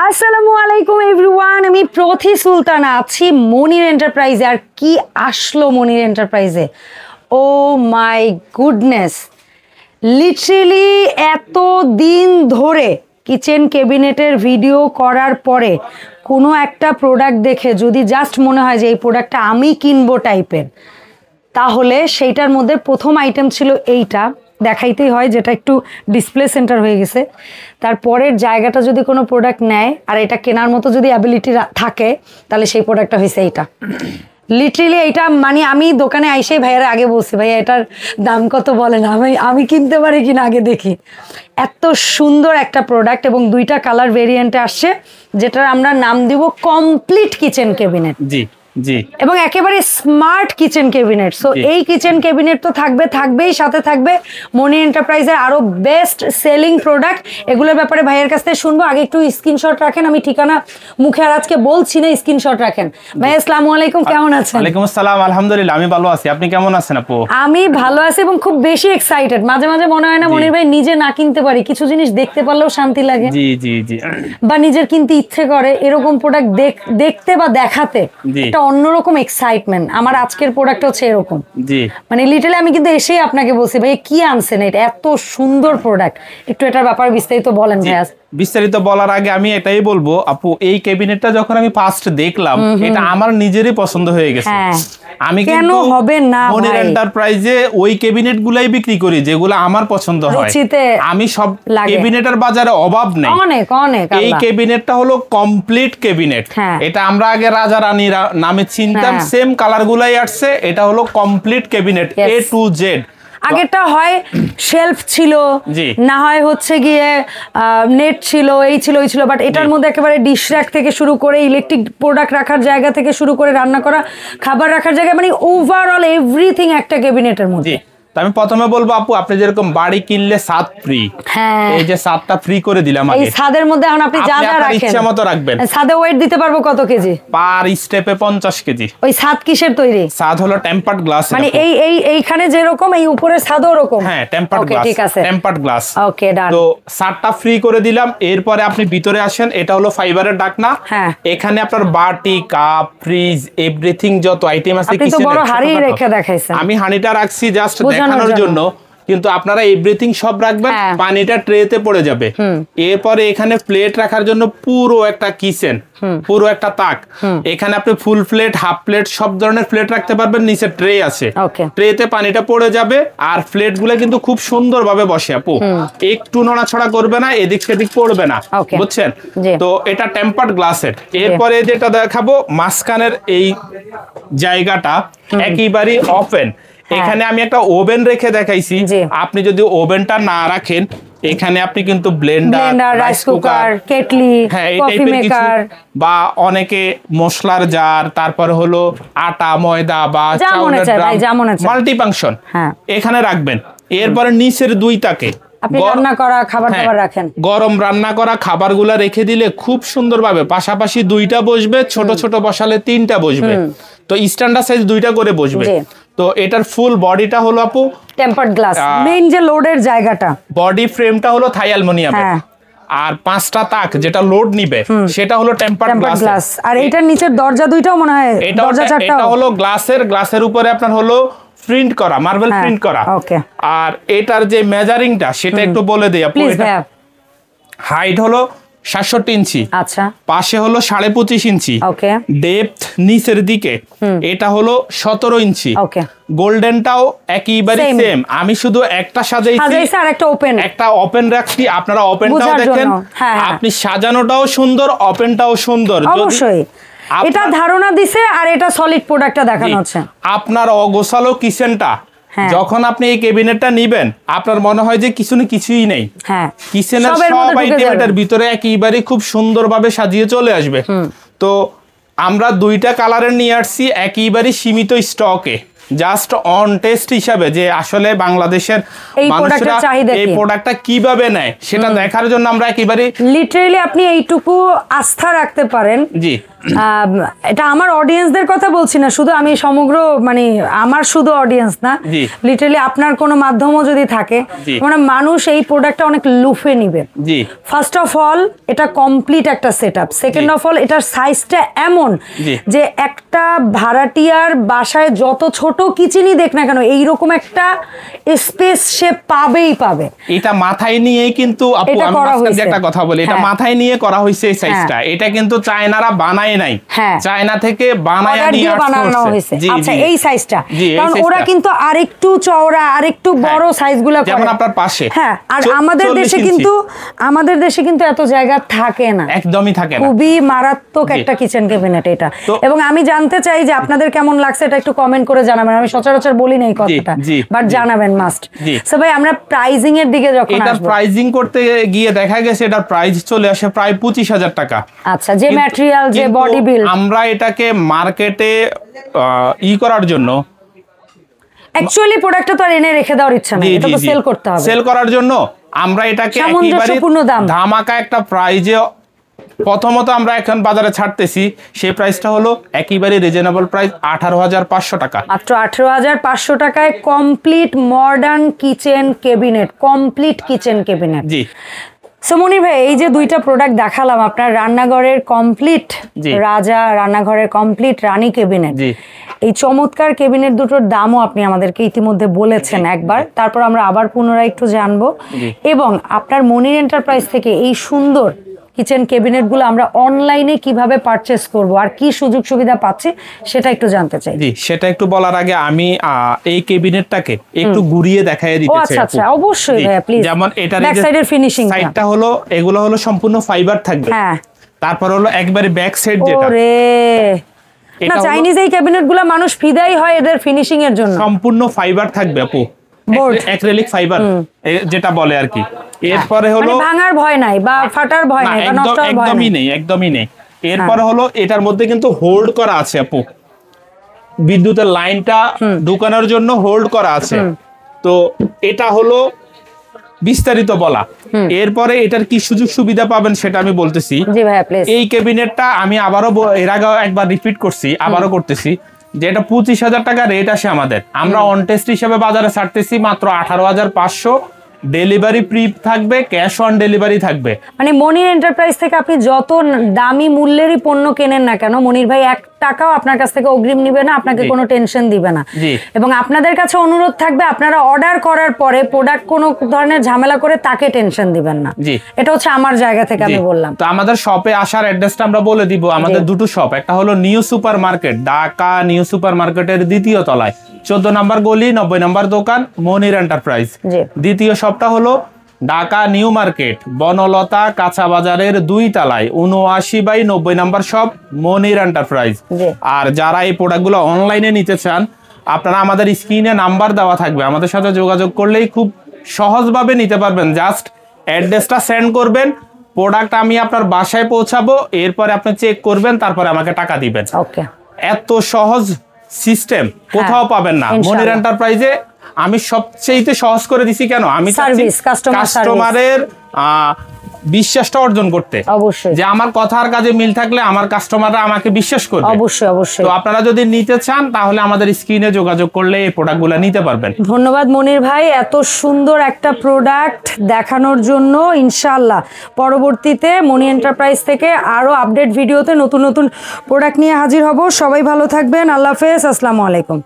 আসসালামু আলাইকুম এভরিওয়ান, আমি প্রথি সুলতানা আছি মনির এন্টারপ্রাইজে। আর কি আসলো মনির এন্টারপ্রাইজে, ও মাই গুডনেস! লিটারেলি এত দিন ধরে কিচেন ক্যাবিনেটের ভিডিও করার পরে কোনো একটা প্রোডাক্ট দেখে যদি জাস্ট মনে হয় যে এই প্রোডাক্টটা আমি কিনবো টাইপের, তাহলে সেইটার মধ্যে প্রথম আইটেম ছিল এইটা। দেখাইতেই হয় যেটা একটু ডিসপ্লে সেন্টার হয়ে গেছে। তারপরের জায়গাটা যদি কোনো প্রোডাক্ট নেয় আর এটা কেনার মতো যদি অ্যাবিলিটি থাকে, তাহলে সেই প্রোডাক্টটা হয়েছে এইটা। লিটারেলি এইটা মানে আমি দোকানে আইসেই ভাইয়ারা আগে বলছি, ভাইয়া এটার দাম কত বলেন, আমি কিনতে পারি কিনা আগে দেখি। এত সুন্দর একটা প্রোডাক্ট এবং দুইটা কালার ভেরিয়েন্টে আসছে, যেটার আমরা নাম দিব কমপ্লিট কিচেন ক্যাবিনেট। জি জি, এবং একেবারে স্মার্ট কিচেন ক্যাবিনেট। সো এই কিচেন ক্যাবিনেট তো থাকবেই, সাথে থাকবে মনি এন্টারপ্রাইজের আরো বেস্ট সেলিং প্রোডাক্ট। এগুলোর ব্যাপারে ভাইয়ের কাছ থেকে শুনবো। আগে একটু স্ক্রিনশট রাখেন, আমি ঠিকানা মুখে আর আজকে বলছি না, স্ক্রিনশট রাখেন। ভাই আসসালামু আলাইকুম, কেমন আছেন? ওয়ালাইকুম আসসালাম, আলহামদুলিল্লাহ আমি ভালো আছি। আপনি কেমন আছেন আপু? আমি ভালো আছি এবং খুব বেশি এক্সাইটেড। মাঝে মাঝে মনে হয় না মনির ভাই নিজে না কিনতে পারি, কিছু জিনিস দেখতে পারলেও শান্তি লাগে। জি জি জি, বা নিজের কিনতে ইচ্ছে করে, এরকম প্রোডাক্ট দেখতে বা দেখাতে একটা অন্যরকম এক্সাইটমেন্ট। আমার আজকের প্রোডাক্ট হচ্ছে এরকম। জি, মানে লিটারালি আমি কিন্তু এসেই আপনাকে বলছি, ভাই কি আনছেন, এটা এত সুন্দর প্রোডাক্ট, একটু এটার ব্যাপারে বিস্তারিত বলেন ভাইয়া। বিস্তারিত বলার আগে আমি এটাই বলবো আপু, এই ক্যাবিনেটটা যখন আমি ফার্স্ট দেখলাম এটা আমার নিজেরই পছন্দ হয়ে গেছে। আমি কিন্তু হবে না মনির এন্টারপ্রাইজে ওই ক্যাবিনেট গুলাই বিক্রি করি যেগুলো আমার পছন্দ হয়। আমি সব ক্যাবিনেটের বাজারে অভাব নেই, অনেক অনেক। এই ক্যাবিনেটটা হলো কমপ্লিট ক্যাবিনেট। এটা আমরা আগে রাজা রানী নামে চিনতাম, সেম কালার গুলাই আসছে। এটা হলো complete cabinet A to Z. আগেরটা হয় শেলফ ছিল, না হয় হচ্ছে গিয়ে নেট ছিল, এই ছিল ওই ছিল, বাট এটার মধ্যে একেবারে ডিশ র্যাক থেকে শুরু করে ইলেকট্রিক প্রোডাক্ট রাখার জায়গা থেকে শুরু করে রান্না করা খাবার রাখার জায়গা, মানে ওভারঅল এভরিথিং একটা ক্যাবিনেটের মধ্যে। আমি প্রথমে বলবো আপু, আপনি যেরকম বাড়ি কিনলে ছাদ ফ্রি, এই যে ছাদটা ফ্রি করে দিলাম। এই ছাদের মধ্যে এখন আপনি যা যা রাখেন ইচ্ছা মতো রাখবেন। ছাদে ওয়েট দিতে পারবো কত কেজি? পার স্টেপে 50 কেজি। ওই ছাদ কিসের তৈরি? ছাদ হলো টেম্পার্ড গ্লাস। মানে এইখানে যেরকম এই উপরের ছাদও ওরকম? হ্যাঁ, টেম্পার্ড গ্লাস। ঠিক আছে, টেম্পার্ড গ্লাস। ওকে ডান। তো ছাদটা ফ্রি করে দিলাম। এরপরে আপনি ভিতরে আসেন, এটা হলো ফাইবারের ঢাকনা। এখানে আপনার বাটি, কাপ, ফ্রিজ, এভরিথিং যত আইটেম আছে কিচেনে। আপনি তো বড় হাঁড়ি রেখে দেখাইছেন। আমি হাঁড়িটা রাখছি জাস্ট দেখানোর জন্য, কিন্তু আপনারা এভরিথিং সব রাখবেন, পানিটা ট্রেতে পড়ে যাবে। এরপরে এখানে প্লেট রাখার জন্য পুরো একটা কিচেন, পুরো একটা তাক। এখানে আপনি ফুল প্লেট, হাফ প্লেট, সব ধরনের প্লেট রাখতে পারবেন। নিচে ট্রে আছে, ট্রেতে পানিটা পড়ে যাবে। আর প্লেট গুলো কিন্তু খুব সুন্দর ভাবে বসে আপু, একটু নড়াছড়া করবে না, এদিক সেদিক পড়বে না, বুঝছেন? তো এটা টেম্পার্ড গ্লাসের। এরপরে যেটা দেখাবো, মাঝখানের এই জায়গাটা একেবারে ওপেন। এখানে আমি একটা ওভেন রেখে দেখাইছি। আপনি যদি ওভেনটা না রাখেন, এখানে আপনি কিন্তু Blender, rice cooker, kettle, coffee maker, বা অনেকে মশলার জার, তারপরে হলো আটা ময়দা বা চাউলের ড্রাম, মাল্টিফাংশন এখানে রাখবেন। এরপরে নিচের দুই তাকে আপনি রান্না করা খাবার দাবার রাখেন, গরম রান্না করা খাবারগুলা রেখে দিলে খুব সুন্দরভাবে পাশাপাশি দুইটা বসবে, ছোট ছোট বসালে তিনটা বসবে। তো স্ট্যান্ডার্ড সাইজ দুইটা করে বসবে। তো এটার ফুল বডিটা হলো আপু টেম্পার্ড গ্লাস। মেইন যে লোডের জায়গাটা, বডি ফ্রেমটা হলো থাই অ্যালুমিনিয়াম। আর 5টা তাক যেটা লোড নিবে সেটা হলো টেম্পার্ড গ্লাস। আর এটার নিচের দরজা দুইটাও মনে হয় দরজা চারটা, এটা হলো গ্লাসের উপরে আপনার হলো প্রিন্ট করা, মার্বেল প্রিন্ট করা। আর এটার যে মেজারিংটা সেটা একটু বলে দেই আপু। হাইট হলো 67 ইঞ্চি, আচ্ছা, পাশে হলো 25.5 ইঞ্চি, ডেপথ নিচের দিকে এটা হলো 17 ইঞ্চি। গোল্ডেনটাও একইবারে সেম। আমি শুধু একটা সাজাইছি আর একটা ওপেন রাখছি, আপনারা ওপেনটাও দেখেন। আপনি সাজানোটাও সুন্দর, ওপেনটাও সুন্দর। অবশ্যই এটা ধারণা দিছে, আর এটা সলিড প্রোডাক্টটা দেখানো হচ্ছে। আপনার অগোছালো কিচেনটা যখন আপনি এই ক্যাবিনেটটা নিবেন, আপনার মনে হয় যে কিছুই নেই। কিচেনের সব আইটেমের ভিতরে একেবারে খুব সুন্দরভাবে সাজিয়ে চলে আসবে। তো আমরা দুইটা কালারের নিয়ে আসছি, একেবারে সীমিত স্টকে, জাস্ট অন টেস্ট হিসাবে, যে আসলে বাংলাদেশের মানুষরা এই প্রোডাক্টটা কিভাবে নেয় সেটা দেখার জন্য আমরা একেবারে লিটারালি আপনি এইটুকু আস্থা রাখতে পারেন। এটা আমার অডিয়েন্সদের কথা বলছি না, শুধু আমি সমগ্র মানে আমার শুধু অডিয়েন্স না, লিটারালি আপনার কোনো মাধ্যমও যদি থাকে, মানে মানুষ এই প্রোডাক্টটা অনেক লুফে নিবে। ফার্স্ট অফ অল এটা কমপ্লিট একটা সেটআপ, সেকেন্ড অফ অল এটার সাইজটা এমন যে একটা ভাড়াটিয়ার বাসায় যত ছোট কিচেনই দেখ না কেন এইরকম একটা স্পেস সে পাবেই পাবে। এটা মাথায় নিয়ে কিন্তু আপু আমি একটা কথা বলি, এটা মাথায় নিয়ে করা হয়েছে এই সাইজটা। এটা কিন্তু চায়নারা বানায় নাই, চায়না থেকে বানায় নিয়ে বানানো হয়েছে। আচ্ছা এই সাইজটা, কারণ ওরা কিন্তু আরেকটু চওড়া আরেকটু বড় সাইজগুলো করে, যেমন আপনার পাশে। হ্যাঁ, আর আমাদের দেশে কিন্তু এত জায়গা থাকে না, একদমই থাকে না। খুবই মারাত্মক একটা কিচেন ক্যাবিনেট এটা। এবং আমি জানতে চাই যে আপনাদের কেমন লাগছে, এটা একটু কমেন্ট করে জানাবেন। আমি সচরাচর বলি না এই কথাটা, বাট জানাবেন মাস্ট। সো ভাই আমরা প্রাইজিং এর দিকে যখন এটা প্রাইজিং করতে গিয়ে দেখা গেছে এটার প্রাইস চলে আসে প্রায় 25,000 টাকা। আচ্ছা, যে ম্যাটেরিয়াল যে বডি বিল্ড, আমরা এটাকে মার্কেটে করার জন্য অ্যাকচুয়ালি প্রোডাক্টটা তো আর এনে রেখে দেওয়ার ইচ্ছা নেই, এটা তো সেল করতে হবে। সেল করার জন্য আমরা এটাকে একেবারে ধামাকা একটা প্রাইজে প্রথমত আমরা এখন বাজারে ছাড়তেছি। সেই প্রাইসটা হলো একেবারে রিজনেবল প্রাইস 18,500 টাকা, মাত্র 18,500 টাকায় complete modern kitchen cabinet, complete kitchen cabinet. জি সো মনির ভাই, এই যে দুইটা প্রোডাক্ট দেখালাম, আপনার রান্নাঘরের কমপ্লিট রাজা, রান্নাঘরের কমপ্লিট রানী ক্যাবিনেট, এই চমৎকার ক্যাবিনেট দুটোর দামও আপনি আমাদেরকে ইতিমধ্যে বলেছেন একবার, তারপর আমরা আবার পুনরায় একটু জানবো। এবং আপনার মনির এন্টারপ্রাইজ থেকে এই সুন্দর কিচেন ক্যাবিনেটগুলো আমরা অনলাইনে কিভাবে পারচেজ করব আর কি সুযোগ সুবিধা পাচ্ছি সেটা একটু জানতে চাই। জি, সেটা একটু বলার আগে আমি এই ক্যাবিনেটটাকে একটু ঘুরিয়ে দেখাই দিতে চাই। আচ্ছা আচ্ছা, অবশ্যই ভাইয়া প্লিজ। যেমন এটার ব্যাক সাইডের ফিনিশিং সাইডটা হলো, এগুলো হলো সম্পূর্ণ ফাইবার থাকবে। হ্যাঁ, তারপর হলো একবারে ব্যাক সাইড যেটা, ওরে না, চাইনিজ এই ক্যাবিনেটগুলো মানুষ ফিদাই হয় এদের ফিনিশিং এর জন্য। সম্পূর্ণ ফাইবার থাকবে আপু, অ্যাক্রিলিক ফাইবার যেটা বলে আর কি। এরপরে হলো ভাঙার ভয় নাই বা ফাটার ভয় নাই বা নষ্ট হওয়ার ভয় নাই, একদমই নেই, একদমই নেই। এরপরে হলো এটার মধ্যে কিন্তু হোল্ড করা আছে আপু, বিদ্যুতের লাইনটা ঢুকানোর জন্য হোল্ড করা আছে। তো এটা হলো বিস্তারিত বলা। এরপরে এটার কি সুযোগ সুবিধা পাবেন সেটা আমি বলতেছি। জি ভাইয়া প্লিজ। এই ক্যাবিনেটটা আমি আবারও এর আগে একবার রিপিট করছি, আবারও করতেছি, যে এটা 25,000 টাকা রেট আসে আমাদের। আমরা অন টেস্ট হিসেবে বাজারে ছাড়তেছি মাত্র 18,500। ডেলিভারি ফ্রি থাকবে, ক্যাশ অন ডেলিভারি থাকবে। মানে মনির এন্টারপ্রাইজ থেকে আপনি যত দামি মূল্যেরই পণ্য কেনেন না কেন, মনির ভাই 1 টাকাও আপনার কাছ থেকে অগ্রিম নিবে না, আপনাকে কোনো টেনশন দিবে না। এবং আপনাদের কাছে অনুরোধ থাকবে, আপনারা অর্ডার করার পরে প্রোডাক্ট কোনো ধরনের ঝামেলা করে তাকে টেনশন দিবেন না। এটা হচ্ছে আমার জায়গা থেকে আমি বললাম। তো আমাদের শপে আসার অ্যাড্রেসটা আমরা বলে দিব। আমাদের দুটো শপ, একটা হলো new super market, Dhaka new super মার্কেটের 2য় তলায় 14 নম্বর গলি 90 নম্বর দোকান মনির এন্টারপ্রাইজ। দ্বিতীয় শপটা হলো ঢাকা নিউ মার্কেট বনলতা কাঁচা বাজারের 2 তলায় 79/90 নম্বর শপ মনির এন্টারপ্রাইজ। আর যারা এই প্রোডাক্টগুলো অনলাইনে নিতে চান, আপনারা আমাদের স্ক্রিনে নাম্বার দেওয়া থাকবে, আমাদের সাথে যোগাযোগ করলেই খুব সহজভাবে নিতে পারবেন। জাস্ট অ্যাড্রেসটা সেন্ড করবেন, প্রোডাক্ট আমি আপনার বাসায় পৌঁছাবো, এরপরে আপনি চেক করবেন, তারপরে আমাকে টাকা দিবেন। ওকে, এত সহজ সিস্টেম কোথাও পাবেন না। মনির এন্টারপ্রাইজে আমি সবচেয়ে সহজ করে দিছি কেন, আমি কাস্টমারের বিশ্বাসটা অর্জন করতে। অবশ্যই, যে আমার কথার কাজে মিল থাকলে আমার কাস্টমাররা আমাকে বিশ্বাস করবে। অবশ্যই অবশ্যই। তো আপনারা যদি নিতে চান তাহলে আমাদের স্ক্রিনে যোগাযোগ করলে এই প্রোডাক্টগুলো নিতে পারবেন। ধন্যবাদ মনির ভাই এত সুন্দর একটা প্রোডাক্ট দেখানোর জন্য। ইনশাআল্লাহ পরবর্তীতে মনি এন্টারপ্রাইজ থেকে আরো আপডেট ভিডিওতে নতুন নতুন প্রোডাক্ট নিয়ে হাজির হব। সবাই ভালো থাকবেন, আল্লাহ হাফেজ, আসসালামু আলাইকুম।